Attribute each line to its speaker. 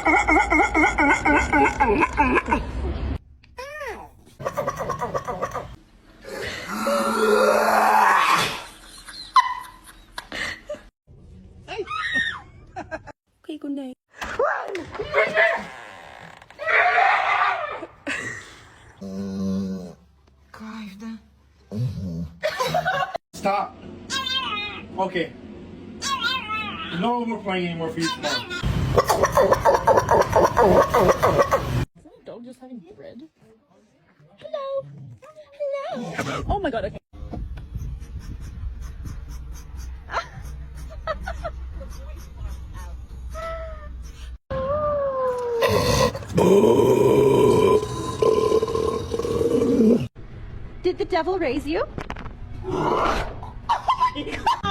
Speaker 1: Okay, good night.
Speaker 2: Stop. Okay. No more playing anymore for you tomorrow.
Speaker 1: Is that a dog just having bread? Hello. Hello. Oh my god, okay.
Speaker 3: Did the devil raise you?
Speaker 1: Oh my god.